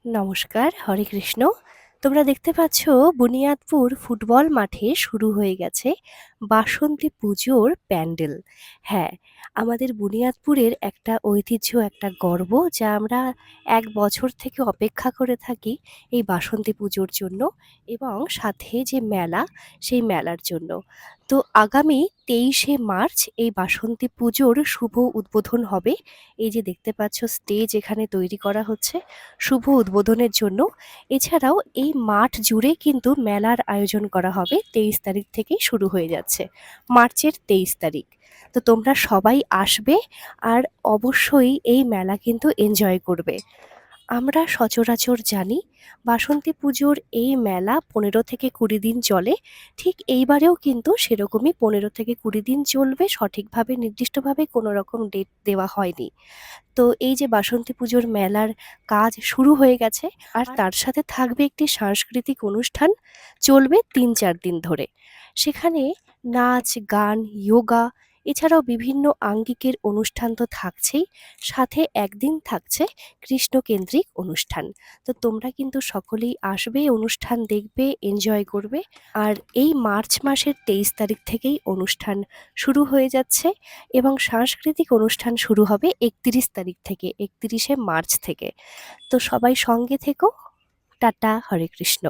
নমস্কার, হরে কৃষ্ণ। তোমরা দেখতে পাচ্ছ বুনিয়াদপুর ফুটবল মাঠে শুরু হয়ে গেছে বাসন্তী পুজোর প্যান্ডেল। হ্যাঁ, আমাদের বুনিয়াদপুরের একটা ঐতিহ্য, একটা গর্ব, যা আমরা ১ বছর থেকে অপেক্ষা করে থাকি এই বাসন্তী পুজোর জন্য এবং সাথে যে মেলা, সেই মেলার জন্য। তো আগামী ২৩শে মার্চ এই বাসন্তী পুজোর শুভ উদ্বোধন হবে। এই যে দেখতে পাচ্ছ স্টেজ এখানে তৈরি করা হচ্ছে শুভ উদ্বোধনের জন্য। এছাড়াও এই মাঠ জুড়ে কিন্তু মেলার আয়োজন করা হবে। ২৩ তারিখ থেকেই শুরু হয়ে যাচ্ছে, মার্চের ২৩ তারিখ। তো তোমরা সবাই আসবে আর অবশ্যই এই মেলা কিন্তু এনজয় করবে। আমরা সচরাচর জানি বাসন্তী পুজোর এই মেলা ১৫ থেকে ২০ দিন চলে। ঠিক এইবারেও কিন্তু সেরকমই ১৫ থেকে ২০ দিন চলবে। সঠিকভাবে নির্দিষ্টভাবে কোনো রকম ডেট দেওয়া হয়নি। তো এই যে বাসন্তী পুজোর মেলার কাজ শুরু হয়ে গেছে আর তার সাথে থাকবে একটি সাংস্কৃতিক অনুষ্ঠান, চলবে ৩-৪ দিন ধরে। সেখানে নাচ, গান, যোগা এছাড়াও বিভিন্ন আঙ্গিকের অনুষ্ঠান তো থাকছেই, সাথে একদিন থাকছে কৃষ্ণকেন্দ্রিক অনুষ্ঠান। তো তোমরা কিন্তু সকলেই আসবে, অনুষ্ঠান দেখবে, এনজয় করবে। আর এই মার্চ মাসের ২৩ তারিখ থেকেই অনুষ্ঠান শুরু হয়ে যাচ্ছে এবং সাংস্কৃতিক অনুষ্ঠান শুরু হবে ৩১ তারিখ থেকে, ৩১শে মার্চ থেকে। তো সবাই সঙ্গে থেকো। টাটা, হরে কৃষ্ণ।